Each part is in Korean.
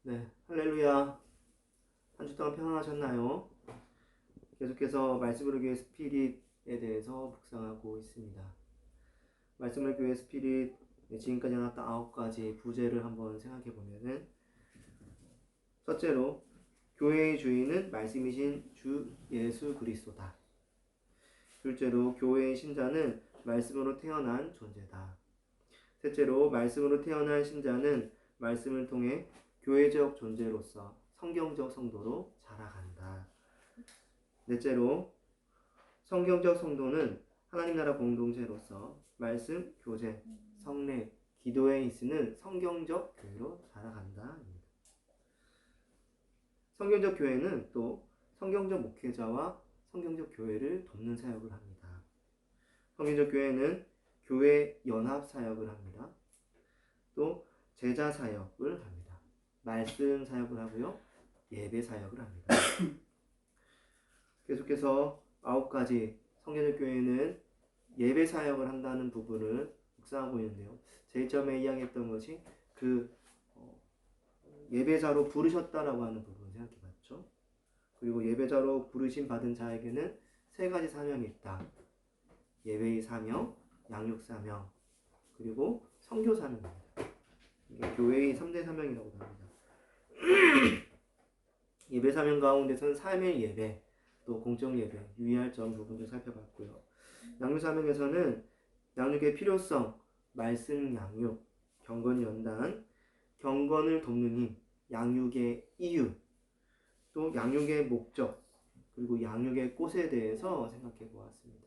네, 할렐루야. 한 주 동안 평안하셨나요? 계속해서 말씀으로 교회 스피릿에 대해서 묵상하고 있습니다. 말씀으로 교회 스피릿, 지금까지 나왔던 9가지 부제를 한번 생각해 보면은, 첫째로 교회의 주인은 말씀이신 주 예수 그리스도다. 둘째로 교회의 신자는 말씀으로 태어난 존재다. 셋째로 말씀으로 태어난 신자는 말씀을 통해 교회적 존재로서 성경적 성도로 자라간다. 넷째로 성경적 성도는 하나님 나라 공동체로서 말씀, 교제, 성례, 기도에 있는 성경적 교회로 자라간다. 성경적 교회는 또 성경적 목회자와 성경적 교회를 돕는 사역을 합니다. 성경적 교회는 교회 연합 사역을 합니다. 또 제자 사역을 합니다. 말씀 사역을 하고요. 예배 사역을 합니다. 계속해서 9가지 성경적 교회는 예배 사역을 한다는 부분을 묵상하고 있는데요. 제일 처음에 이야기했던 것이 예배자로 부르셨다라고 하는 부분을 생각해 봤죠. 그리고 예배자로 부르심 받은 자에게는 3가지 사명이 있다. 예배의 사명, 양육 사명, 그리고 선교 사명입니다. 이게 교회의 3대 사명이라고 합니다. 예배 사명 가운데서는 삶의 예배, 또 공적 예배, 유의할 점 부분도 살펴봤고요. 양육 사명에서는 양육의 필요성, 말씀 양육, 경건 연단, 경건을 돕는 힘, 양육의 이유, 또 양육의 목적, 그리고 양육의 꽃에 대해서 생각해 보았습니다.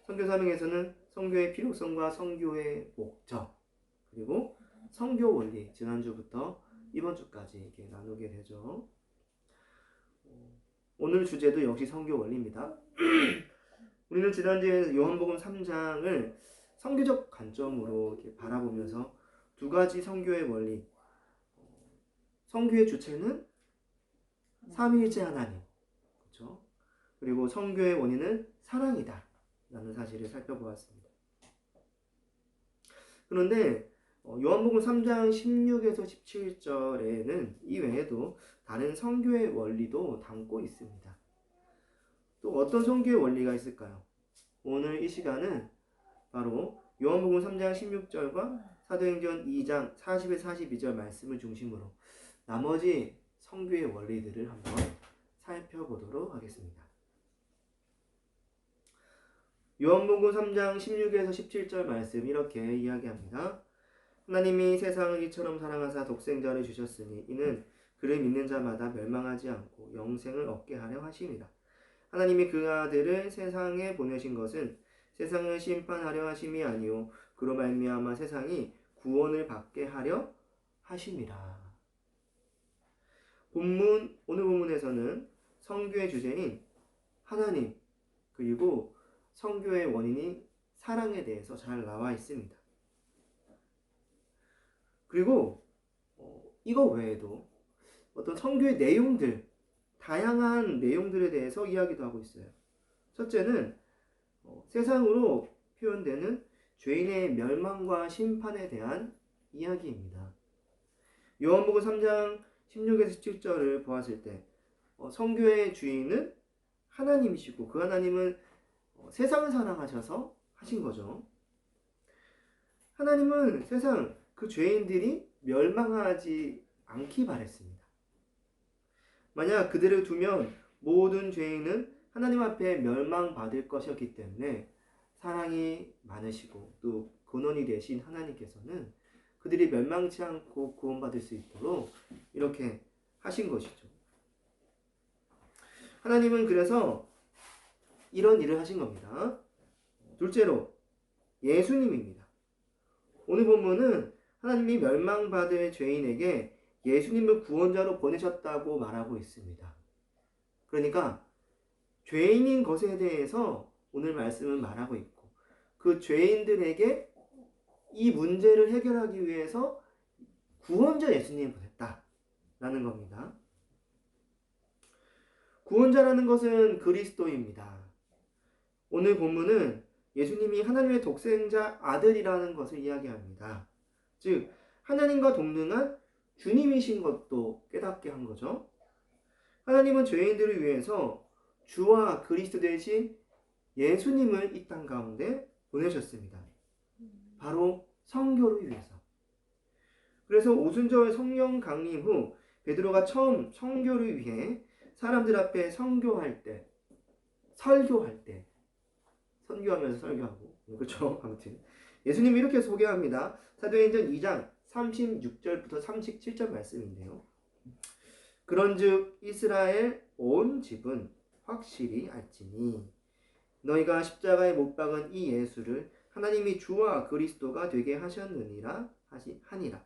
선교 사명에서는 선교의 필요성과 선교의 목적, 그리고 선교 원리, 지난주부터 이번 주까지 이렇게 나누게 되죠. 오늘 주제도 역시 선교 원리입니다. 우리는 지난주에 요한복음 3장을 선교적 관점으로 이렇게 바라보면서 2가지 선교의 원리, 선교의 주체는 삼위일체 하나님, 그렇죠? 그리고 선교의 원인은 사랑이다 라는 사실을 살펴보았습니다. 그런데 요한복음 3장 16에서 17절에는 이 외에도 다른 선교의 원리도 담고 있습니다. 또 어떤 선교의 원리가 있을까요? 오늘 이 시간은 바로 요한복음 3장 16절과 사도행전 2장 40에서 42절 말씀을 중심으로 나머지 선교의 원리들을 한번 살펴보도록 하겠습니다. 요한복음 3장 16에서 17절 말씀 이렇게 이야기합니다. 하나님이 세상을 이처럼 사랑하사 독생자를 주셨으니 이는 그를 믿는 자마다 멸망하지 않고 영생을 얻게 하려 하심이라. 하나님이 그 아들을 세상에 보내신 것은 세상을 심판하려 하심이 아니요 그로 말미암아 세상이 구원을 받게 하려 하심이라. 오늘 본문에서는 선교의 주제인 하나님 그리고 선교의 원인인 사랑에 대해서 잘 나와 있습니다. 그리고 이거 외에도 어떤 선교의 내용들, 다양한 내용들에 대해서 이야기도 하고 있어요. 첫째는 세상으로 표현되는 죄인의 멸망과 심판에 대한 이야기입니다. 요한복음 3장 16에서 17절을 보았을 때 선교의 주인은 하나님이시고 그 하나님은 세상을 사랑하셔서 하신 거죠. 하나님은 세상 그 죄인들이 멸망하지 않기 바랬습니다. 만약 그들을 두면 모든 죄인은 하나님 앞에 멸망받을 것이었기 때문에 사랑이 많으시고 또 근원이 되신 하나님께서는 그들이 멸망치 않고 구원받을 수 있도록 이렇게 하신 것이죠. 하나님은 그래서 이런 일을 하신 겁니다. 둘째로 예수님입니다. 오늘 본문은 하나님이 멸망받을 죄인에게 예수님을 구원자로 보내셨다고 말하고 있습니다. 그러니까 죄인인 것에 대해서 오늘 말씀은 말하고 있고 그 죄인들에게 이 문제를 해결하기 위해서 구원자 예수님을 보냈다라는 겁니다. 구원자라는 것은 그리스도입니다. 오늘 본문은 예수님이 하나님의 독생자 아들이라는 것을 이야기합니다. 즉 하나님과 동등한 주님이신 것도 깨닫게 한 거죠. 하나님은 죄인들을 위해서 주와 그리스도 대신 예수님을 이 땅 가운데 보내셨습니다. 바로 선교를 위해서. 그래서 오순절 성령 강림 후 베드로가 처음 선교를 위해 사람들 앞에 설교할 때, 선교하면서 설교하고, 그렇죠? 아무튼 예수님이 이렇게 소개합니다. 사도행전 2장 36절부터 37절 말씀인데요. 그런즉 이스라엘 온 집은 확실히 알지니 너희가 십자가에 못 박은 이 예수를 하나님이 주와 그리스도가 되게 하셨느니라 하니라.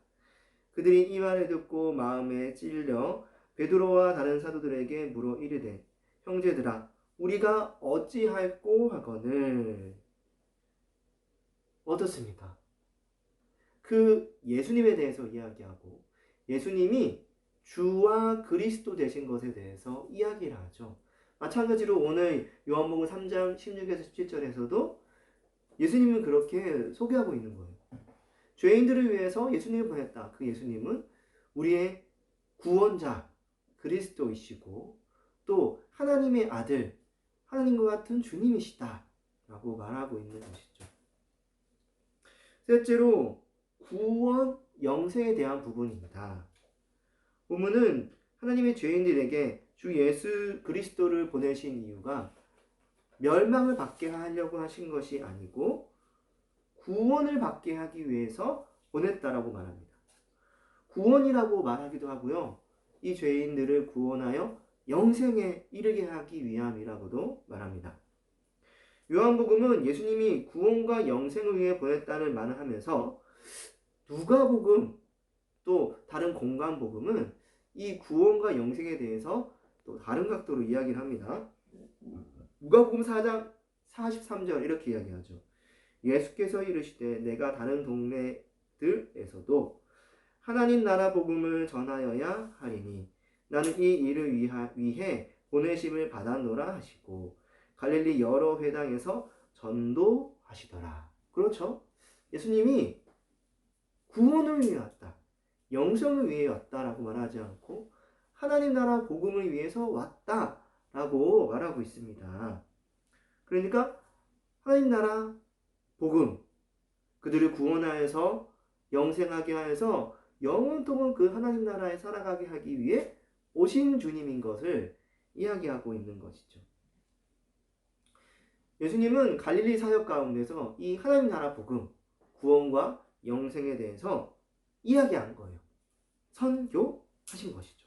그들이 이 말을 듣고 마음에 찔려 베드로와 다른 사도들에게 물어 이르되 형제들아 우리가 어찌할꼬 하거늘. 어떻습니까? 그 예수님에 대해서 이야기하고 예수님이 주와 그리스도 되신 것에 대해서 이야기를 하죠. 마찬가지로 오늘 요한복음 3장 16에서 17절에서도 예수님은 그렇게 소개하고 있는 거예요. 죄인들을 위해서 예수님을 보냈다. 그 예수님은 우리의 구원자 그리스도이시고 또 하나님의 아들, 하나님과 같은 주님이시다 라고 말하고 있는 것이죠. 셋째로 구원, 영생에 대한 부분입니다. 본문은 하나님의 죄인들에게 주 예수 그리스도를 보내신 이유가 멸망을 받게 하려고 하신 것이 아니고 구원을 받게 하기 위해서 보냈다라고 말합니다. 구원이라고 말하기도 하고요. 이 죄인들을 구원하여 영생에 이르게 하기 위함이라고도 말합니다. 요한복음은 예수님이 구원과 영생을 위해 보냈다는 말을 하면서 누가복음 또 다른 공관복음은 이 구원과 영생에 대해서 또 다른 각도로 이야기를 합니다. 누가복음 4장 43절 이렇게 이야기하죠. 예수께서 이르시되 내가 다른 동네들에서도 하나님 나라 복음을 전하여야 하리니 나는 이 일을 위해 보내심을 받았노라 하시고 갈릴리 여러 회당에서 전도하시더라. 그렇죠? 예수님이 구원을 위해 왔다. 영생을 위해 왔다라고 말하지 않고 하나님 나라 복음을 위해서 왔다라고 말하고 있습니다. 그러니까 하나님 나라 복음, 그들을 구원하여서 영생하게 하여서 영원토록 그 하나님 나라에 살아가게 하기 위해 오신 주님인 것을 이야기하고 있는 것이죠. 예수님은 갈릴리 사역 가운데서 이 하나님 나라 복음, 구원과 영생에 대해서 이야기한 거예요. 선교하신 것이죠.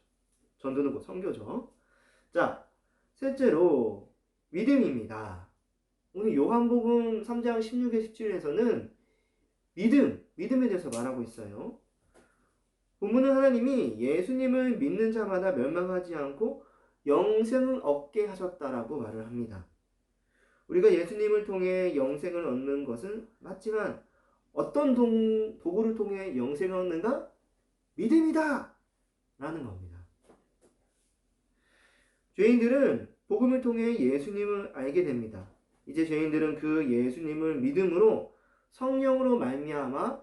전도는 곧 선교죠. 자, 셋째로 믿음입니다. 오늘 요한복음 3장 16에 17에서는 믿음에 대해서 말하고 있어요. 본문은 하나님이 예수님을 믿는 자마다 멸망하지 않고 영생을 얻게 하셨다라고 말을 합니다. 우리가 예수님을 통해 영생을 얻는 것은 맞지만 어떤 도구를 통해 영생을 얻는가? 믿음이다! 라는 겁니다. 죄인들은 복음을 통해 예수님을 알게 됩니다. 이제 죄인들은 그 예수님을 믿음으로 성령으로 말미암아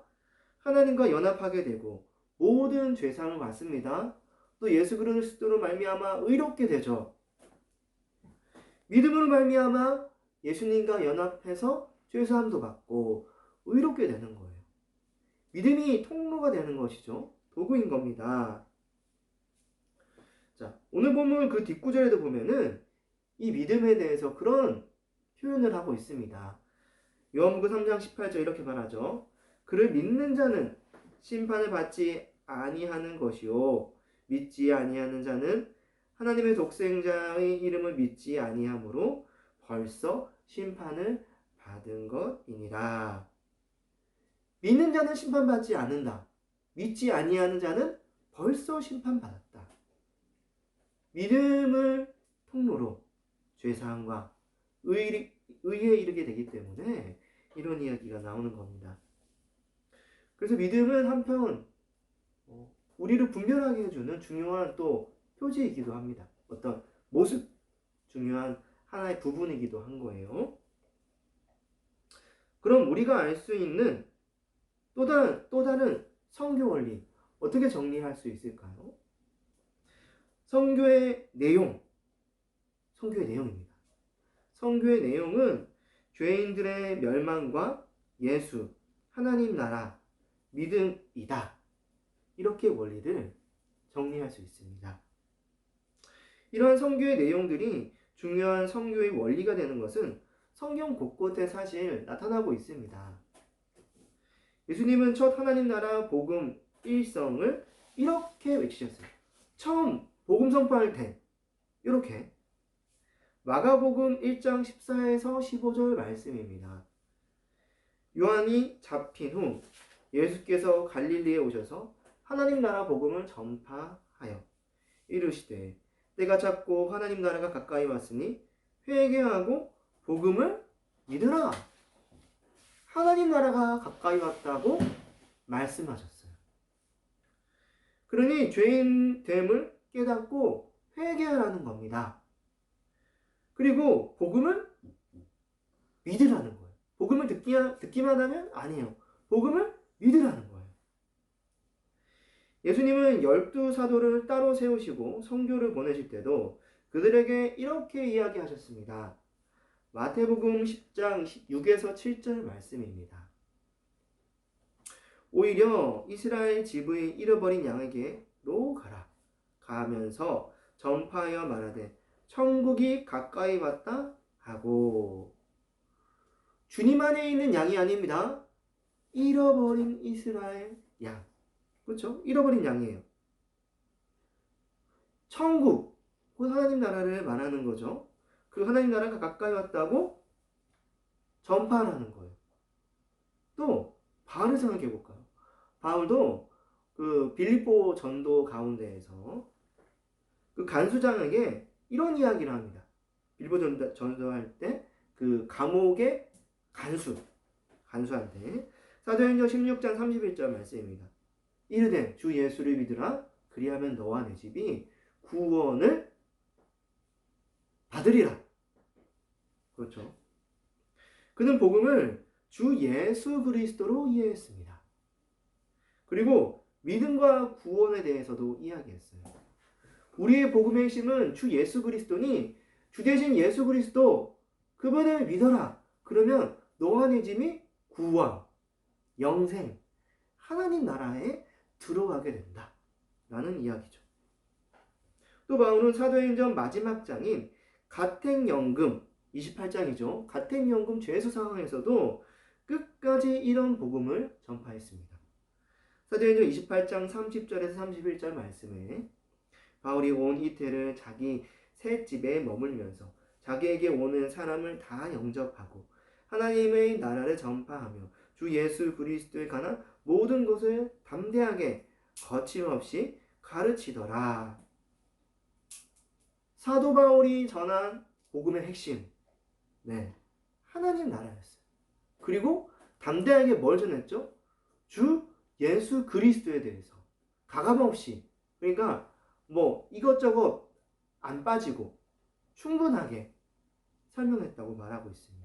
하나님과 연합하게 되고 모든 죄사함을 받습니다. 또 예수 그리스도로 말미암아 의롭게 되죠. 믿음으로 말미암아 예수님과 연합해서 죄사함도 받고 의롭게 되는 거예요. 믿음이 통로가 되는 것이죠. 도구인 겁니다. 자, 오늘 본문 그 뒷구절에도 보면은 이 믿음에 대해서 그런 표현을 하고 있습니다. 요한복음 3장 18절 이렇게 말하죠. 그를 믿는 자는 심판을 받지 아니하는 것이요 믿지 아니하는 자는 하나님의 독생자의 이름을 믿지 아니하므로 벌써 심판을 받은 것이니라. 믿는 자는 심판받지 않는다. 믿지 아니하는 자는 벌써 심판받았다. 믿음을 통로로 죄사함과 의에 이르게 되기 때문에 이런 이야기가 나오는 겁니다. 그래서 믿음은 한편 우리를 분별하게 해주는 중요한 또 표지이기도 합니다. 어떤 모습, 중요한 하나의 부분이기도 한 거예요. 그럼 우리가 알 수 있는 또 다른 선교 원리, 어떻게 정리할 수 있을까요? 성교의 내용, 성교의 내용입니다. 성교의 내용은 죄인들의 멸망과 예수, 하나님 나라, 믿음이다. 이렇게 원리를 정리할 수 있습니다. 이러한 성교의 내용들이 중요한 성교의 원리가 되는 것은 성경 곳곳에 사실 나타나고 있습니다. 예수님은 첫 하나님 나라 복음 일성을 이렇게 외치셨어요. 처음 복음 선포할 때 이렇게 마가복음 1장 14에서 15절 말씀입니다. 요한이 잡힌 후 예수께서 갈릴리에 오셔서 하나님 나라 복음을 전파하여 이르시되 때가 찼고 하나님 나라가 가까이 왔으니 회개하고 복음을 믿으라. 하나님 나라가 가까이 왔다고 말씀하셨어요. 그러니 죄인됨을 깨닫고 회개하라는 겁니다. 그리고 복음을 믿으라는 거예요. 복음을 듣기만 하면 아니에요. 복음을 믿으라는 거예요. 예수님은 12사도를 따로 세우시고 선교를 보내실 때도 그들에게 이렇게 이야기하셨습니다. 마태복음 10장 6에서 7절 말씀입니다. 오히려 이스라엘 집의 잃어버린 양에게로 가라. 가면서 전파하여 말하되 천국이 가까이 왔다 하고. 주님 안에 있는 양이 아닙니다. 잃어버린 이스라엘 양. 그렇죠? 잃어버린 양이에요. 천국, 곧 하나님 나라를 말하는 거죠. 그 하나님 나라가 가까이 왔다고 전파하라는 거예요. 또 바울을 생각해 볼까요? 바울도 그 빌립보 전도 가운데에서 그 간수장에게 이런 이야기를 합니다. 빌립보 전도할 때 그 감옥의 간수한테 사도행전 16장 31절 말씀입니다. 이르되 주 예수를 믿으라. 그리하면 너와 내 집이 구원을 받으리라. 그렇죠. 그는 복음을 주 예수 그리스도로 이해했습니다. 그리고 믿음과 구원에 대해서도 이야기했어요. 우리의 복음의 핵심은 주 예수 그리스도니 주 대신 예수 그리스도 그분을 믿어라. 그러면 너와 내 집이 구원, 영생, 하나님 나라에 들어가게 된다. 라는 이야기죠. 또 바울은 사도행전 마지막 장인 가택연금 28장이죠. 가택연금 죄수 상황에서도 끝까지 이런 복음을 전파했습니다. 사도행전 28장 30절에서 31절 말씀에 바울이 온 이태를 자기 새 집에 머물면서 자기에게 오는 사람을 다 영접하고 하나님의 나라를 전파하며 주 예수 그리스도에 관한 모든 것을 담대하게 거침없이 가르치더라. 사도 바울이 전한 복음의 핵심, 하나님 나라였어요. 그리고 담대하게 뭘 전했죠? 주 예수 그리스도에 대해서 가감없이, 그러니까 이것저것 안 빠지고 충분하게 설명했다고 말하고 있습니다.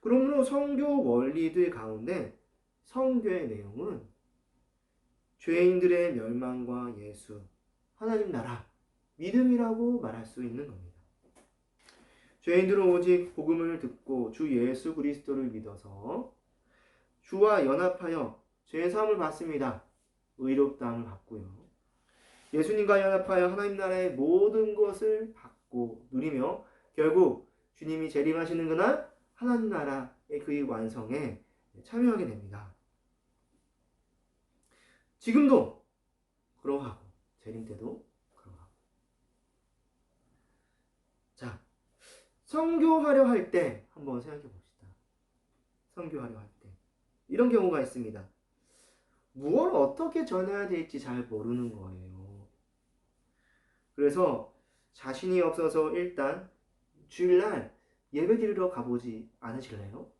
그러므로 성교 원리들 가운데 성교의 내용은 죄인들의 멸망과 예수, 하나님 나라, 믿음이라고 말할 수 있는 겁니다. 죄인들은 오직 복음을 듣고 주 예수 그리스도를 믿어서 주와 연합하여 죄사함을 받습니다. 의롭다함을 받고요. 예수님과 연합하여 하나님 나라의 모든 것을 받고 누리며 결국 주님이 재림하시는 그날 하나님 나라의 그의 완성에 참여하게 됩니다. 지금도 그러하고 재림 때도 그러하고. 자, 선교하려 할 때 한번 생각해 봅시다. 선교하려 할 때 이런 경우가 있습니다. 무엇을 어떻게 전해야 될지 잘 모르는 거예요. 그래서 자신이 없어서 일단 주일날 예배 드리러 가보지 않으실래요?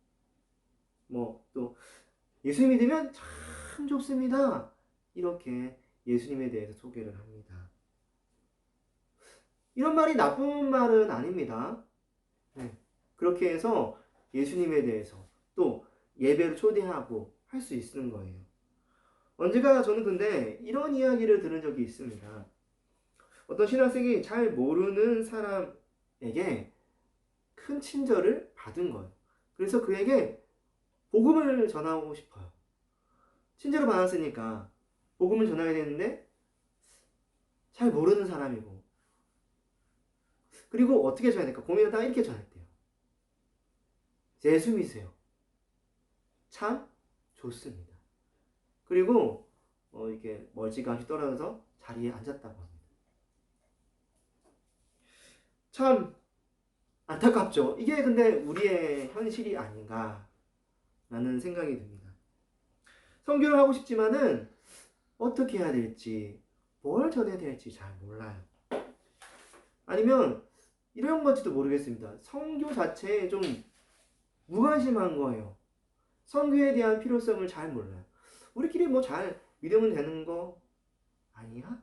또 예수 믿으면 참 좋습니다. 이렇게 예수님에 대해서 소개를 합니다. 이런 말이 나쁜 말은 아닙니다. 그렇게 해서 예수님에 대해서 또 예배를 초대하고 할 수 있는 거예요. 언제가 저는 근데 이런 이야기를 들은 적이 있습니다. 어떤 신학생이 잘 모르는 사람에게 큰 친절을 받은 거예요. 그래서 그에게 복음을 전하고 싶어요. 친절을 받았으니까 복음을 전해야 되는데 잘 모르는 사람이고, 그리고 어떻게 전해야 될까 고민하다가 이렇게 전했대요. 예수 믿으세요. 참 좋습니다. 그리고 이렇게 멀찌감치 떨어져서 자리에 앉았다고 합니다. 참 안타깝죠. 이게 근데 우리의 현실이 아닌가라는 생각이 듭니다. 선교를 하고 싶지만은 어떻게 해야 될지, 뭘 전해야 될지 잘 몰라요. 아니면 이런 건지도 모르겠습니다. 선교 자체에 좀 무관심한 거예요. 선교에 대한 필요성을 잘 몰라요. 우리끼리 뭐 잘 믿으면 되는 거 아니야?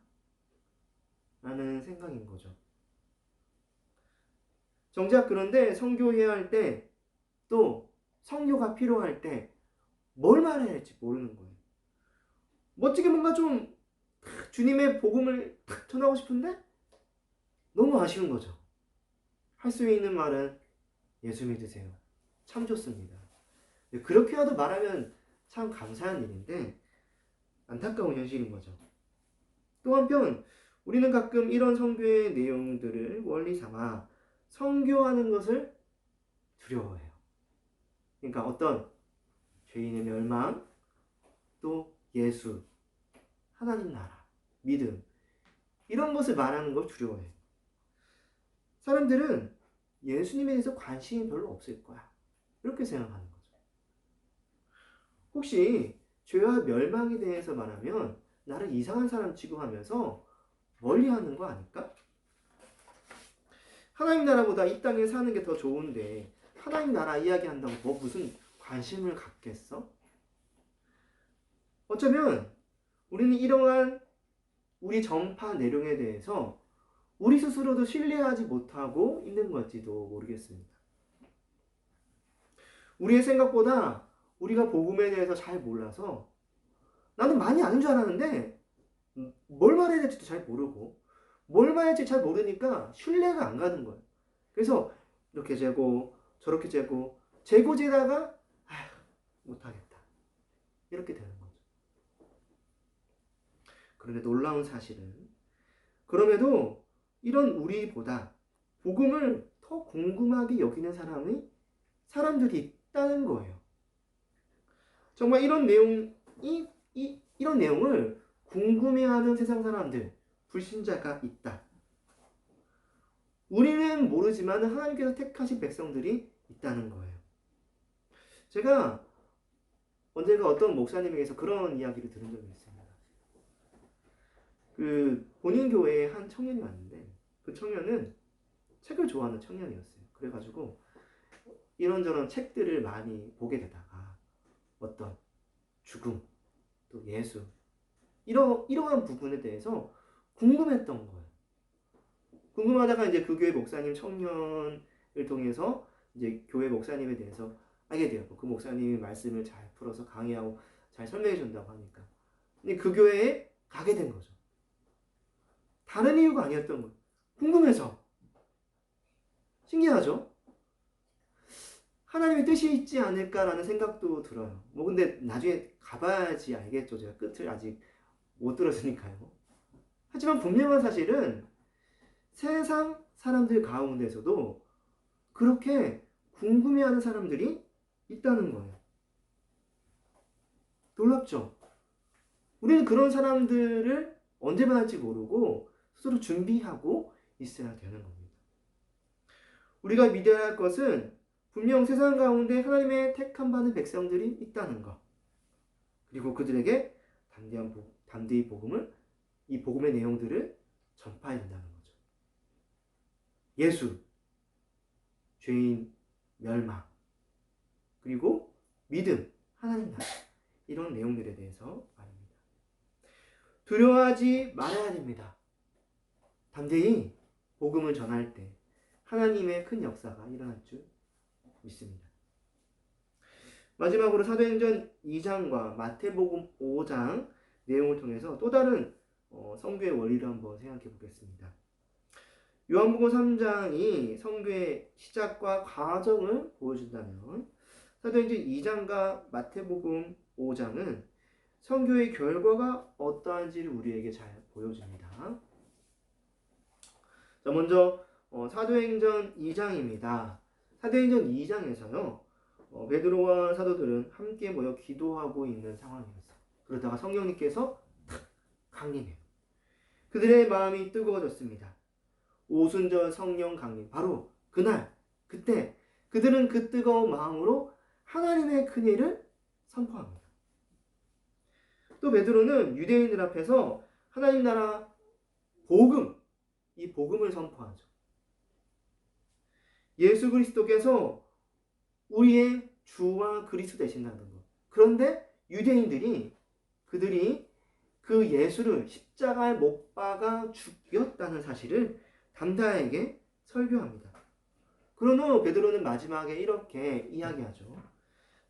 라는 생각인 거죠. 정작 그런데 선교해야 할 때, 또 선교가 필요할 때 뭘 말해야 할지 모르는 거예요. 멋지게 뭔가 좀 주님의 복음을 전하고 싶은데 너무 아쉬운 거죠. 할 수 있는 말은 예수 믿으세요. 참 좋습니다. 그렇게라도 말하면 참 감사한 일인데 안타까운 현실인 거죠. 또 한편 우리는 가끔 이런 선교의 내용들을 원리 삼아 선교하는 것을 두려워해요. 그러니까 어떤 죄인의 멸망, 또 예수, 하나님 나라, 믿음, 이런 것을 말하는 걸 두려워해요. 사람들은 예수님에 대해서 관심이 별로 없을 거야, 이렇게 생각하는 거죠. 혹시 죄와 멸망에 대해서 말하면 나를 이상한 사람 취급하면서 멀리하는 거 아닐까? 하나님 나라보다 이 땅에 사는 게 더 좋은데 하나님 나라 이야기한다고 뭐 무슨 관심을 갖겠어? 어쩌면 우리는 이러한 우리 전파 내용에 대해서 우리 스스로도 신뢰하지 못하고 있는 건지도 모르겠습니다. 우리의 생각보다 우리가 복음에 대해서 잘 몰라서, 나는 많이 아는 줄 알았는데 뭘 말해야 될지도 잘 모르고, 뭘 말해야 될지 잘 모르니까 신뢰가 안 가는 거예요. 그래서 이렇게 재고 저렇게 재고 재다가 못하겠다, 이렇게 되는 거죠. 그런데 놀라운 사실은, 그럼에도 이런 우리보다 복음을 더 궁금하게 여기는 사람들이 있다는 거예요. 정말 이런 내용을 궁금해하는 세상 사람들, 불신자가 있다. 우리는 모르지만 하나님께서 택하신 백성들이 있다는 거예요. 제가 언젠가 어떤 목사님에게서 그런 이야기를 들은 적이 있습니다. 그 본인 교회에 한 청년이 왔는데, 그 청년은 책을 좋아하는 청년이었어요. 그래가지고 이런저런 책들을 많이 보게 되다가 어떤 죽음, 또 예수, 이러한 부분에 대해서 궁금했던 거예요. 궁금하다가 이제 그 교회 목사님 청년을 통해서 이제 교회 목사님에 대해서 알게 되었고, 그 목사님이 말씀을 잘 풀어서 강의하고 잘 설명해 준다고 하니까 근데 그 교회에 가게 된 거죠. 다른 이유가 아니었던 거예요. 궁금해서. 신기하죠? 하나님의 뜻이 있지 않을까라는 생각도 들어요. 뭐 근데 나중에 가봐야지 알겠죠. 제가 끝을 아직 못 들었으니까요. 하지만 분명한 사실은 세상 사람들 가운데서도 그렇게 궁금해하는 사람들이 있다는 거예요. 놀랍죠? 우리는 그런 사람들을 언제 만날지 모르고 스스로 준비하고 있어야 되는 겁니다. 우리가 믿어야 할 것은 분명 세상 가운데 하나님의 택함 받은 백성들이 있다는 것, 그리고 그들에게 담대히 이 복음의 내용들을 전파해야 된다는 거죠. 예수, 죄인 멸망, 그리고 믿음, 하나님 나라, 이런 내용들에 대해서 말입니다. 두려워하지 말아야 됩니다. 담대히 복음을 전할 때 하나님의 큰 역사가 일어날 줄 믿습니다. 마지막으로 사도행전 2장과 마태복음 5장 내용을 통해서 또 다른 선교의 원리를 한번 생각해 보겠습니다. 요한복음 3장이 선교의 시작과 과정을 보여준다면 사도행전 2장과 마태복음 5장은 선교의 결과가 어떠한지를 우리에게 잘 보여줍니다. 자, 먼저 사도행전 2장입니다. 사도행전 2장에서요. 베드로와 사도들은 함께 모여 기도하고 있는 상황이었어요. 그러다가 성령님께서 탁 강림해요. 그들의 마음이 뜨거워졌습니다. 오순절 성령 강림, 바로 그날, 그때 그들은 그 뜨거운 마음으로 하나님의 큰일을 선포합니다. 또 베드로는 유대인들 앞에서 하나님 나라 복음, 이 복음을 선포하죠. 예수 그리스도께서 우리의 주와 그리스도 되신다는 것. 그런데 유대인들이 그들이 그 예수를 십자가에 못 박아 죽였다는 사실을 담다에게 설교합니다. 그런 후 베드로는 마지막에 이렇게 이야기하죠.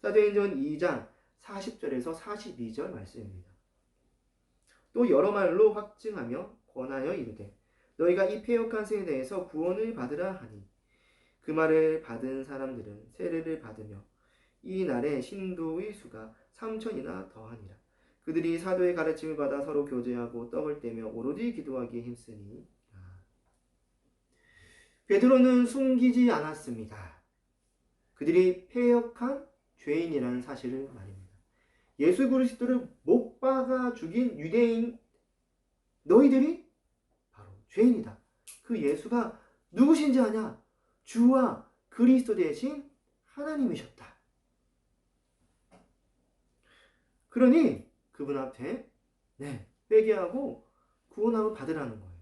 사도행전 2장 40절에서 42절 말씀입니다. 또 여러 말로 확증하며 권하여 이르되 너희가 이 패역한 생에 대해서 구원을 받으라 하니 그 말을 받은 사람들은 세례를 받으며 이 날에 신도의 수가 3천이나 더하니라. 그들이 사도의 가르침을 받아 서로 교제하고 떡을 떼며 오로지 기도하기에 힘쓰니. 베드로는 숨기지 않았습니다. 그들이 패역한 죄인이라는 사실을 말입니다. 예수 그리스도를 못 박아 죽인 유대인 너희들이 바로 죄인이다. 그 예수가 누구신지 아냐? 주와 그리스도 대신 하나님이셨다. 그러니 그분 앞에 회개하고 구원함을 받으라는 거예요.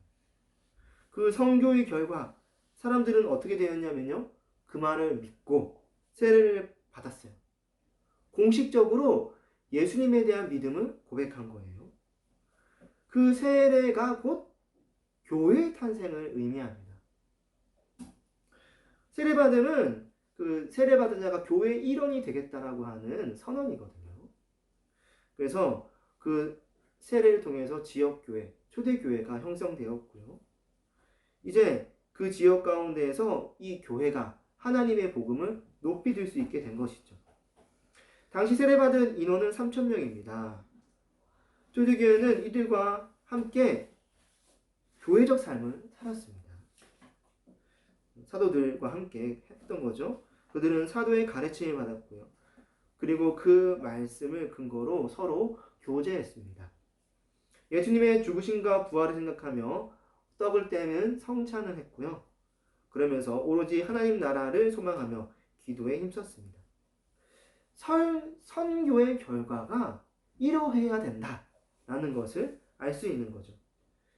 그 선교의 결과 사람들은 어떻게 되었냐면요. 그 말을 믿고 세례를 받았어요. 공식적으로 예수님에 대한 믿음을 고백한 거예요. 그 세례가 곧 교회의 탄생을 의미합니다. 세례받음은 그 세례받은 자가 교회의 일원이 되겠다라고 하는 선언이거든요. 그래서 그 세례를 통해서 지역교회, 초대교회가 형성되었고요. 이제 그 지역 가운데에서 이 교회가 하나님의 복음을 높이 들 수 있게 된 것이죠. 당시 세례받은 인원은 3,000명입니다. 초대교회는 이들과 함께 교회적 삶을 살았습니다. 사도들과 함께 했던 거죠. 그들은 사도의 가르침을 받았고요. 그리고 그 말씀을 근거로 서로 교제했습니다. 예수님의 죽으심과 부활을 생각하며 떡을 떼는 성찬을 했고요. 그러면서 오로지 하나님 나라를 소망하며 기도에 힘썼습니다. 선교의 결과가 이러해야 된다라는 것을 알 수 있는 거죠.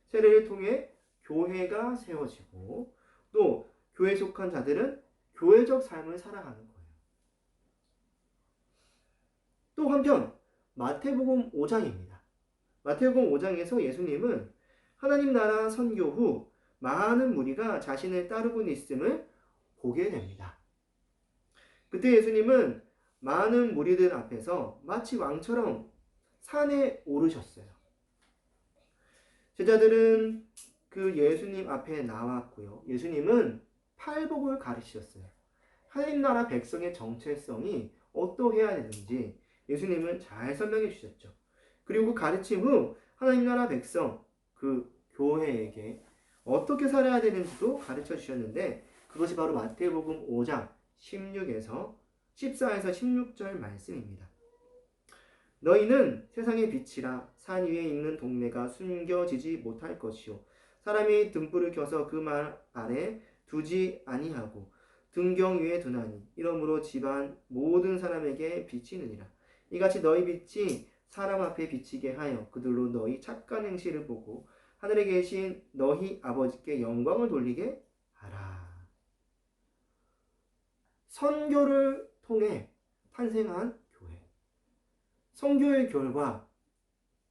세례를 통해 교회가 세워지고 또 교회에 속한 자들은 교회적 삶을 살아가는 거예요. 또 한편 마태복음 5장입니다. 마태복음 5장에서 예수님은 하나님 나라 선교 후 많은 무리가 자신을 따르고 있음을 보게 됩니다. 그때 예수님은 많은 무리들 앞에서 마치 왕처럼 산에 오르셨어요. 제자들은 그 예수님 앞에 나왔고요. 예수님은 팔복을 가르치셨어요. 하나님 나라 백성의 정체성이 어떠해야 되는지 예수님은 잘 설명해 주셨죠. 그리고 가르침 후 하나님 나라 백성, 그 교회에게 어떻게 살아야 되는지도 가르쳐 주셨는데 그것이 바로 마태복음 5장 14에서 16절 말씀입니다. 너희는 세상의 빛이라. 산 위에 있는 동네가 숨겨지지 못할 것이요 사람이 등불을 켜서 그 말 아래 두지 아니하고 등경 위에 두나니 이러므로 집안 모든 사람에게 비치느니라. 이같이 너희 빛이 사람 앞에 비치게 하여 그들로 너희 착한 행실을 보고 하늘에 계신 너희 아버지께 영광을 돌리게 하라. 선교를 통해 탄생한 교회. 선교의 결과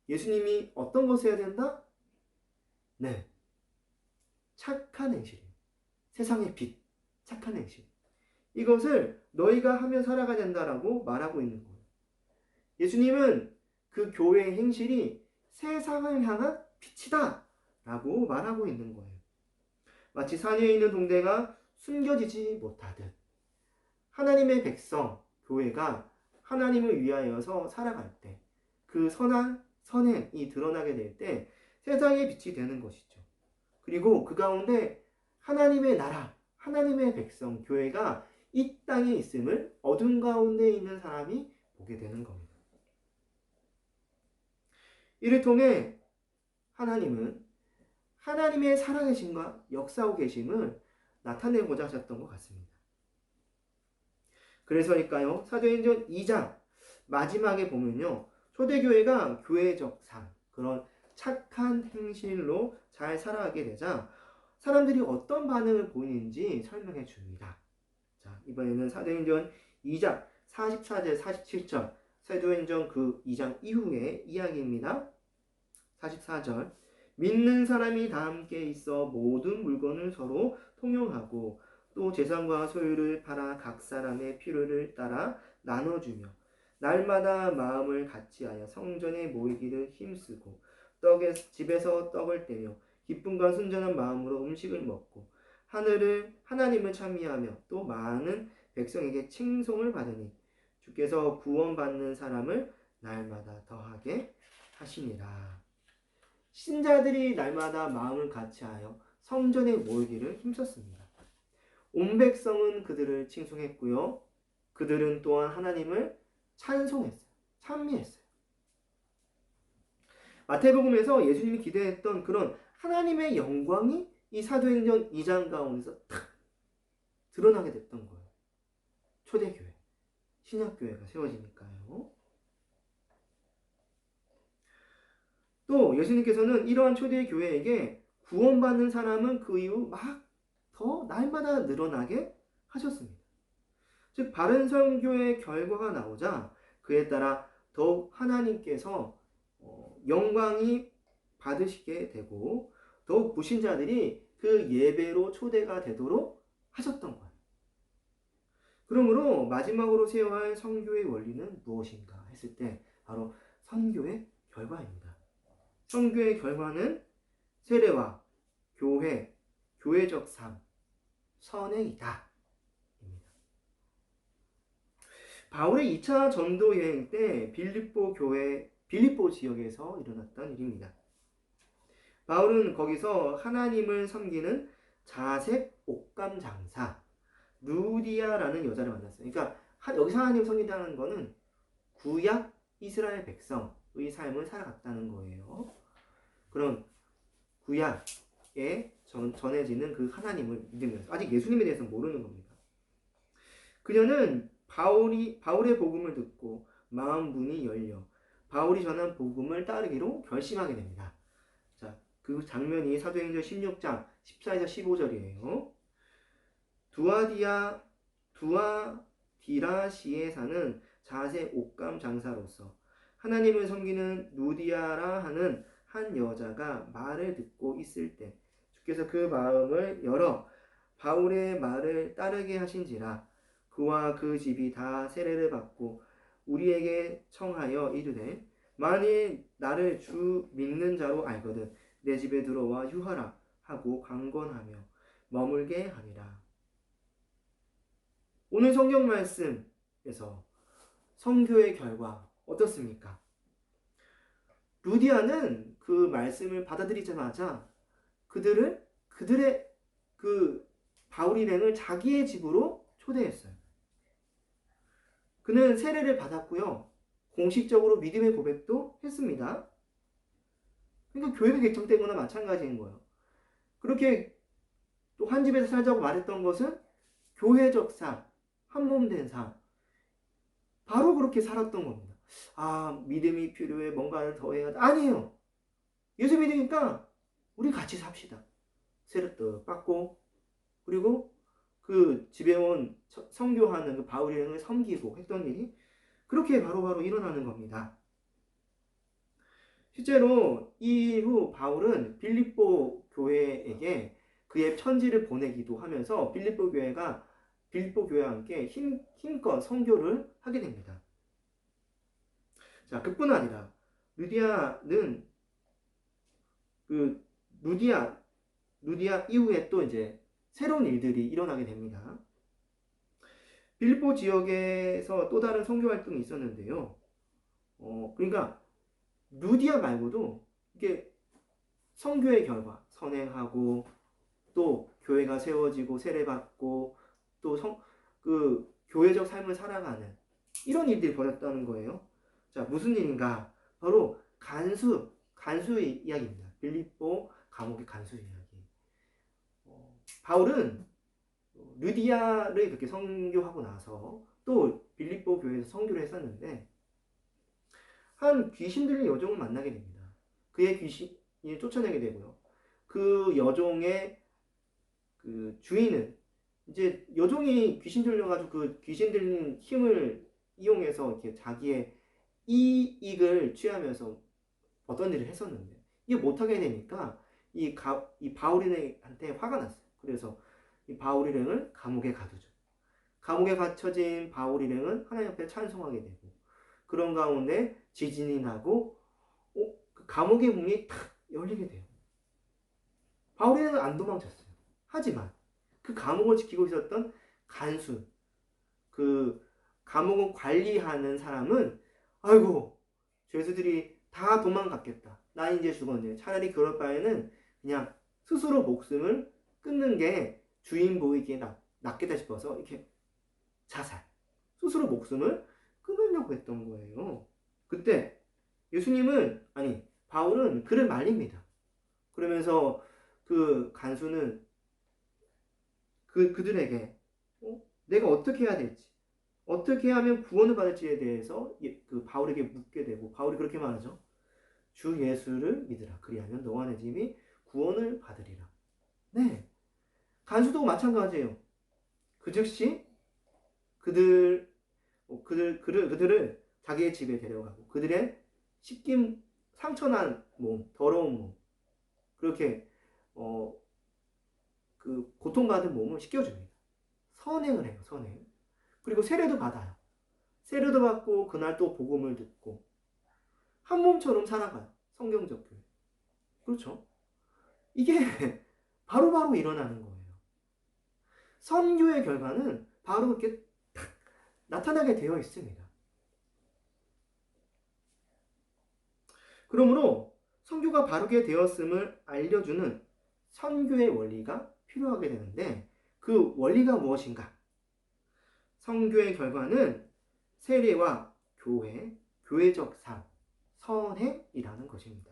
예수님이 어떤 것을 해야 된다? 착한 행실. 세상의 빛. 착한 행실. 이것을 너희가 하며 살아가야 된다라고 말하고 있는 거예요. 예수님은 그 교회의 행실이 세상을 향한 빛이다 라고 말하고 있는 거예요. 마치 산에 있는 동대가 숨겨지지 못하듯 하나님의 백성, 교회가 하나님을 위하여서 살아갈 때 그 선한 선행이 드러나게 될 때 세상의 빛이 되는 것이죠. 그리고 그 가운데 하나님의 나라, 하나님의 백성, 교회가 이 땅에 있음을 어둠 가운데 있는 사람이 보게 되는 겁니다. 이를 통해 하나님은 하나님의 살아계심과 역사하고 계심을 나타내고자 하셨던 것 같습니다. 그래서일까요? 사도행전 2장 마지막에 보면요. 초대교회가 교회적 삶, 그런 착한 행실로 잘 살아가게 되자 사람들이 어떤 반응을 보이는지 설명해 줍니다. 자, 이번에는 사도행전 2장 44절 47절 사도행전 그 2장 이후의 이야기입니다. 44절 믿는 사람이 다 함께 있어 모든 물건을 서로 통용하고 또 재산과 소유를 팔아 각 사람의 필요를 따라 나눠주며 날마다 마음을 같이하여 성전에 모이기를 힘쓰고 집에서 떡을 떼며 기쁨과 순전한 마음으로 음식을 먹고 하나님을 찬미하며 또 많은 백성에게 칭송을 받으니 주께서 구원받는 사람을 날마다 더하게 하시니라. 신자들이 날마다 마음을 같이하여 성전에 모이기를 힘썼습니다. 온 백성은 그들을 칭송했고요. 그들은 또한 하나님을 찬송했어요. 찬미했어요. 마태복음에서 예수님이 기대했던 그런 하나님의 영광이 이 사도행전 2장 가운데서 탁 드러나게 됐던 거예요. 초대교회, 신약교회가 세워지니까요. 또 예수님께서는 이러한 초대교회에게 구원받는 사람은 그 이후 막 더 날마다 늘어나게 하셨습니다. 즉 바른 선교의 결과가 나오자 그에 따라 더욱 하나님께서 영광이 받으시게 되고 더욱 불신자들이 그 예배로 초대가 되도록 하셨던 거예요. 그러므로 마지막으로 세워야 할 선교의 원리는 무엇인가 했을 때 바로 선교의 결과입니다. 선교의 결과는 세례와 교회, 교회적 삶, 선행이다. 바울의 2차 전도 여행 때 빌립보 지역에서 일어났던 일입니다. 바울은 거기서 하나님을 섬기는 자색 옥감 장사 루디아라는 여자를 만났어요. 그러니까 여기서 하나님 섬긴다는 거는 구약 이스라엘 백성의 삶을 살아갔다는 거예요. 그런 구약에 전해지는 그 하나님을 믿으면서 아직 예수님에 대해서 모르는 겁니다. 그녀는 바울의 복음을 듣고 마음 문이 열려 바울이 전한 복음을 따르기로 결심하게 됩니다. 자, 그 장면이 사도행전 16장 14에서 15절이에요. 두아디라시에 사는 자색 옥감 장사로서 하나님을 섬기는 누디아라 하는 한 여자가 말을 듣고 있을 때 주께서 그 마음을 열어 바울의 말을 따르게 하신지라 그와 그 집이 다 세례를 받고 우리에게 청하여 이르되 만일 나를 주 믿는 자로 알거든 내 집에 들어와 유하라 하고 강권하며 머물게 하리라. 오늘 성경 말씀에서 선교의 결과 어떻습니까? 루디아는 그 말씀을 받아들이자마자 그들의 그 바울 일행을 자기의 집으로 초대했어요. 그는 세례를 받았고요. 공식적으로 믿음의 고백도 했습니다. 그러니까 교회가 개척된 거나 마찬가지인 거예요. 그렇게 또 한 집에서 살자고 말했던 것은 교회적 삶, 한몸된 삶. 바로 그렇게 살았던 겁니다. 아, 믿음이 필요해. 뭔가를 더 해야 돼. 아니에요. 예수 믿으니까 우리 같이 삽시다. 세례도 받고 그리고 그 집에 온 선교하는 그 바울 일행을 섬기고 했던 일이 그렇게 바로바로 일어나는 겁니다. 실제로 이후 바울은 빌립보 교회에게 그의 편지를 보내기도 하면서 빌립보 교회와 함께 힘껏 선교를 하게 됩니다. 자, 그뿐 아니라 루디아는 그 루디아 이후에 또 이제 새로운 일들이 일어나게 됩니다. 빌립보 지역에서 또 다른 선교 활동이 있었는데요. 그러니까 루디아 말고도 이게 선교의 결과, 선행하고 또 교회가 세워지고 세례받고 또 그 교회적 삶을 살아가는 이런 일들이 벌어졌다는 거예요. 자, 무슨 일인가? 바로 간수의 이야기입니다. 빌립보 감옥의 간수 이야기. 바울은 루디아를 그렇게 선교하고 나서 또 빌립보 교회에서 선교를 했었는데 한 귀신 들린 여종을 만나게 됩니다. 그의 귀신이 쫓아내게 되고요. 그 여종의 그 주인은 이제 여종이 귀신 들려가지고 그 귀신 들린 힘을 이용해서 이렇게 자기의 이익을 취하면서 어떤 일을 했었는데 이게 못하게 되니까 이 바울 일행한테 화가 났어요. 그래서 이 바울 일행을 감옥에 가두죠. 감옥에 갇혀진 바울 일행은 하나님 앞에 찬송하게 되고 그런 가운데 지진이 나고 그 감옥의 문이 탁 열리게 돼요. 바울 일행은 안 도망쳤어요. 하지만 그 감옥을 지키고 있었던 간수, 그 감옥을 관리하는 사람은 아이고 죄수들이 다 도망갔겠다. 나 이제 죽었네. 차라리 그럴 바에는 그냥 스스로 목숨을 끊는 게 주인보이기에 낫겠다 싶어서 이렇게 자살, 스스로 목숨을 끊으려고 했던 거예요. 그때 바울은 그를 말립니다. 그러면서 그 간수는 그들에게 내가 어떻게 해야 될지, 어떻게 하면 구원을 받을지에 대해서 그 바울에게 묻게 되고 바울이 그렇게 말하죠. 주 예수를 믿으라. 그리하면 너와 내 집이 구원을 받으리라. 네, 간수도 마찬가지예요. 그 즉시 그들을 자기의 집에 데려가고 그들의 씻김 상처난 몸, 더러운 몸 그렇게 그 고통받은 몸을 씻겨줍니다. 선행을 해요. 선행. 그리고 세례도 받아요. 세례도 받고 그날 또 복음을 듣고 한 몸처럼 살아가요. 성경적 교회. 그렇죠? 이게 바로바로 일어나는 거예요. 선교의 결과는 바로 이렇게 탁 나타나게 되어 있습니다. 그러므로 선교가 바르게 되었음을 알려주는 선교의 원리가 필요하게 되는데 그 원리가 무엇인가? 선교의 결과는 세례와 교회, 교회적 삶, 선행이라는 것입니다.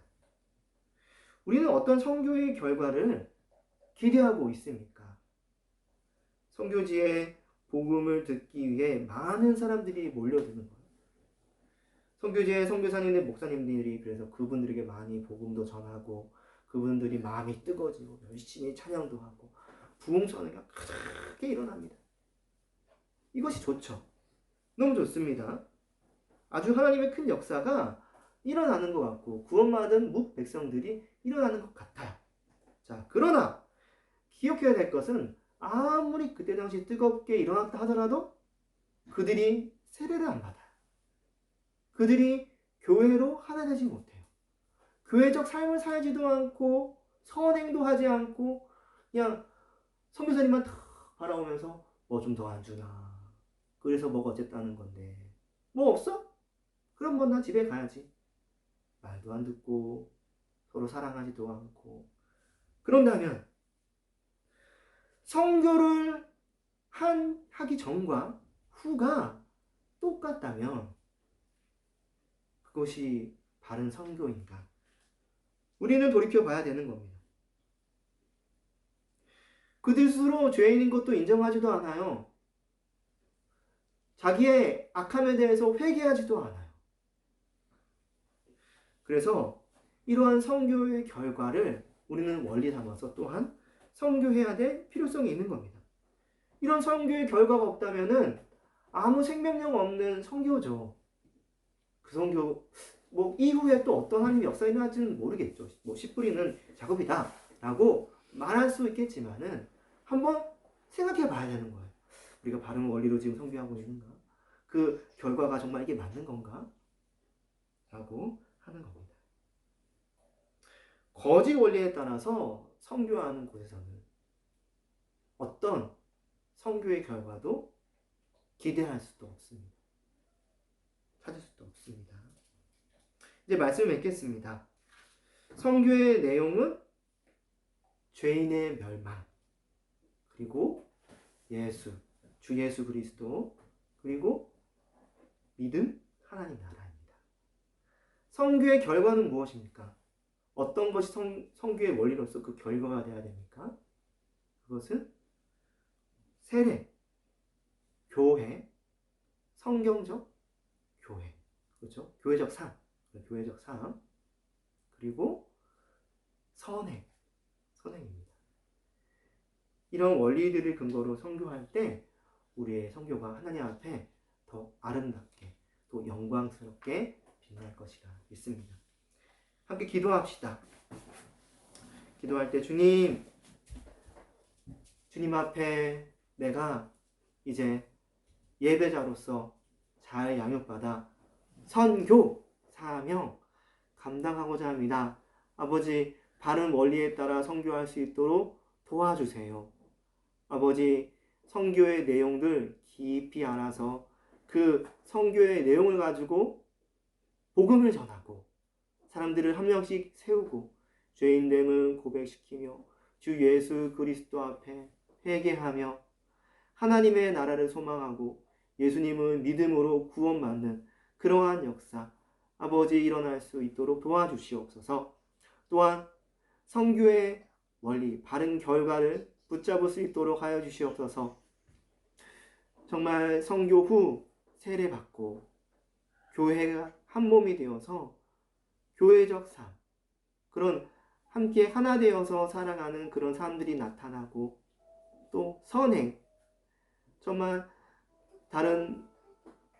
우리는 어떤 선교의 결과를 기대하고 있습니까? 선교지에 복음을 듣기 위해 많은 사람들이 몰려드는 거예요. 선교지에 선교사님들, 목사님들이 그래서 그분들에게 많이 복음도 전하고 그분들이 마음이 뜨거지고 열심히 찬양도 하고 부흥선회가 크게 일어납니다. 이것이 좋죠. 너무 좋습니다. 아주 하나님의 큰 역사가 일어나는 것 같고 구원받은 묵 백성들이 일어나는 것 같아요. 자, 그러나 기억해야 될 것은 아무리 그때 당시 뜨겁게 일어났다 하더라도 그들이 세례를 안 받아요. 그들이 교회로 하나 되지 못해요. 교회적 삶을 살지도 않고 선행도 하지 않고 그냥 선교사님만 탁 바라보면서 뭐 좀 더 안 주나. 그래서 뭐가 어쨌다는 건데. 뭐 없어? 그럼 뭐 나 집에 가야지. 말도 안 듣고 서로 사랑하지도 않고. 그런다면 선교를 하기 전과 후가 똑같다면 그것이 바른 선교인가? 우리는 돌이켜 봐야 되는 겁니다. 그들 스스로 죄인인 것도 인정하지도 않아요. 자기의 악함에 대해서 회개하지도 않아요. 그래서 이러한 선교의 결과를 우리는 원리 삼아서 또한 선교해야 될 필요성이 있는 겁니다. 이런 선교의 결과가 없다면은 아무 생명력 없는 선교죠. 그 선교 뭐 이후에 또 어떤 하나님의 역사가 일어날지는 모르겠죠. 뭐 씨 뿌리는 작업이다라고 말할 수 있겠지만은 한번 생각해 봐야 되는 거예요. 우리가 바른 원리로 지금 선교하고 있는가? 그 결과가 정말 이게 맞는 건가? 라고 하는 겁니다. 거짓 원리에 따라서 선교하는 곳에서는 어떤 선교의 결과도 기대할 수도 없습니다. 찾을 수도 없습니다. 이제 말씀을 맺겠습니다. 선교의 내용은 죄인의 멸망, 그리고 주 예수 그리스도, 그리고 믿음, 하나님 나라입니다. 선교의 결과는 무엇입니까? 어떤 것이 선교의 원리로서 그 결과가 되어야 됩니까? 그것은 세례, 교회, 성경적 교회, 그렇죠? 교회적 삶, 그리고 선행입니다. 이런 원리들을 근거로 선교할 때 우리의 선교가 하나님 앞에 더 아름답게 또 영광스럽게 빛날 것이라 믿습니다. 함께 기도합시다. 기도할 때 주님 앞에 내가 이제 예배자로서 잘 양육받아 선교 사명 감당하고자 합니다. 아버지, 바른 원리에 따라 선교할 수 있도록 도와주세요. 아버지, 선교의 내용들 깊이 알아서 그 선교의 내용을 가지고 복음을 전하고 사람들을 한 명씩 세우고 죄인됨을 고백시키며 주 예수 그리스도 앞에 회개하며 하나님의 나라를 소망하고 예수님을 믿음으로 구원받는 그러한 역사 아버지 일어날 수 있도록 도와주시옵소서. 또한 선교의 원리, 바른 결과를 붙잡을 수 있도록 하여 주시옵소서. 정말 선교 후 세례받고 교회가 한 몸이 되어서 교회적 삶, 그런 함께 하나 되어서 살아가는 그런 사람들이 나타나고 또 선행, 정말 다른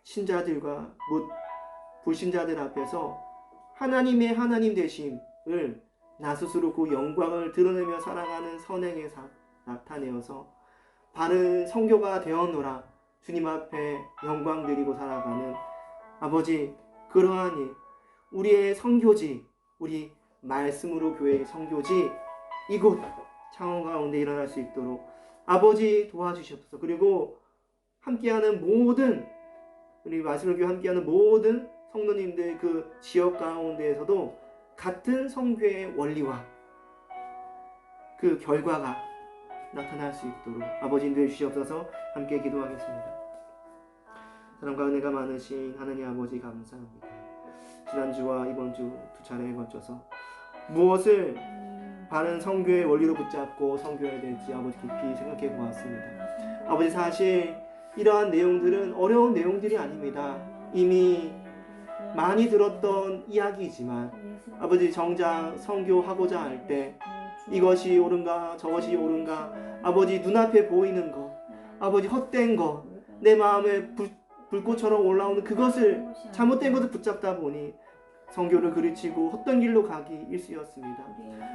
신자들과 불신자들 앞에서 하나님의 하나님 되심을 나 스스로 그 영광을 드러내며 살아가는 선행의 삶 나타내어서 바른 선교가 되었노라 주님 앞에 영광 드리고 살아가는 아버지, 그러한 일, 우리의 선교지, 우리 말씀으로 교회의 선교지 이곳 창원 가운데 일어날 수 있도록 아버지 도와주시옵소서. 그리고 함께하는 모든 우리 말씀을 교회 함께하는 모든 성도님들 그 지역 가운데에서도 같은 선교의 원리와 그 결과가 나타날 수 있도록 아버지 인도해 주시옵소서. 함께 기도하겠습니다. 사랑과 은혜가 많으신 하나님 아버지 감사합니다. 지난주와 이번 주 두 차례에 걸쳐서 무엇을 바른 선교의 원리로 붙잡고 선교해야 될지 아버지 깊이 생각해 보았습니다. 아버지, 사실 이러한 내용들은 어려운 내용들이 아닙니다. 이미 많이 들었던 이야기이지만 아버지, 정작 선교하고자 할 때 이것이 옳은가 저것이 옳은가 아버지 눈앞에 보이는 것, 아버지 헛된 것, 내 마음에 불꽃처럼 올라오는 그것을 잘못된 것을 붙잡다 보니 선교를 그르치고 헛된 길로 가기 일쑤였습니다.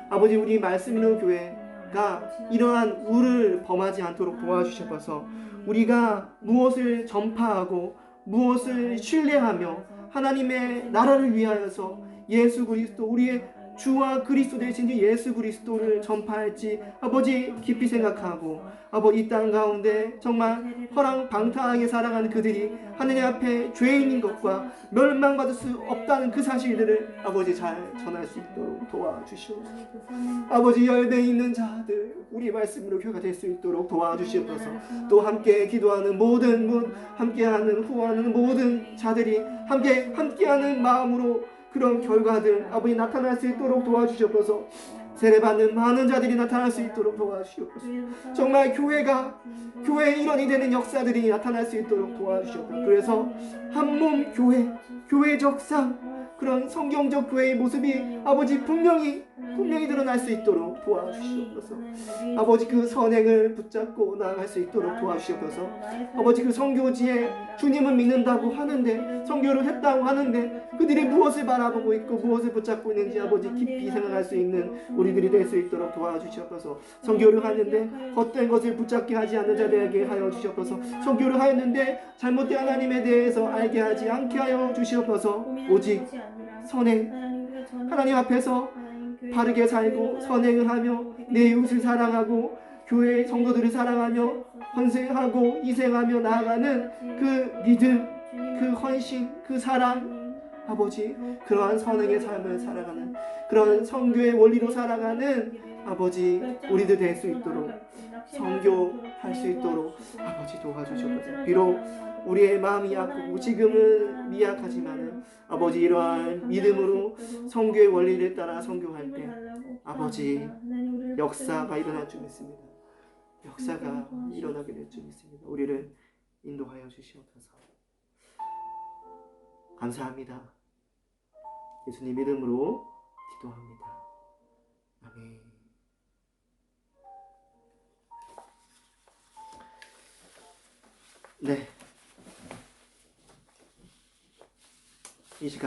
아버지, 우리 말씀 있는 교회가 이러한 우를 범하지 않도록 도와주셔서 우리가 무엇을 전파하고 무엇을 신뢰하며 하나님의 나라를 위하여서 예수 그리스도, 우리의 주와 그리스도 되신 예수 그리스도를 전파할지 아버지 깊이 생각하고 아버지 이 땅 가운데 정말 허랑방탕하게 살아가는 그들이 하느님 앞에 죄인인 것과 멸망받을 수 없다는 그 사실들을 아버지 잘 전할 수 있도록 도와주시옵소서. 아버지, 열매 있는 자들 우리 말씀으로 교회가 될 수 있도록 도와주시옵소서. 또 함께 기도하는 모든 분, 함께하는 후원하는 모든 자들이 함께하는 마음으로 그런 결과들 아버지 나타날 수 있도록 도와주시옵소서. 세례받는 많은 자들이 나타날 수 있도록 도와주시옵소서. 정말 교회의 일원이 되는 역사들이 나타날 수 있도록 도와주시옵소서. 그래서 한몸 교회적 삶, 그런 성경적 교회의 모습이 아버지 분명히 드러날 수 있도록 도와주시옵소서. 아버지, 그 선행을 붙잡고 나아갈 수 있도록 도와주시옵소서. 아버지, 그 선교지에 주님을 믿는다고 하는데, 선교를 했다고 하는데 그들이 무엇을 바라보고 있고 무엇을 붙잡고 있는지 아버지 깊이 생각할 수 있는 우리들이 될 수 있도록 도와주시옵소서. 선교를 하는데 헛된 것을 붙잡게 하지 않는 자들에게 하여 주시옵소서. 선교를 하였는데 잘못된 하나님에 대해서 알게 하지 않게 하여 주시옵소서. 오직 선행, 하나님 앞에서 바르게 살고 선행을 하며 내 이웃을 사랑하고 교회의 성도들을 사랑하며 헌생하고 희생하며 나아가는 그 믿음, 그 헌신, 그 사랑, 아버지, 그러한 선행의 삶을 살아가는, 그러한 선교의 원리로 살아가는 아버지, 우리들 될 수 있도록, 선교할 수 있도록 아버지 도와주시옵소서. 비록 우리의 마음이 약하고 지금은 미약하지만은 아버지, 이러한 믿음으로 선교의 원리를 따라 선교할 때 아버지, 역사가 일어날 줄 믿습니다. 역사가 일어나게 될 줄 믿습니다. 우리를 인도하여 주시옵소서. 감사합니다. 예수님 이름으로 기도합니다. 아멘. 네. 이 시간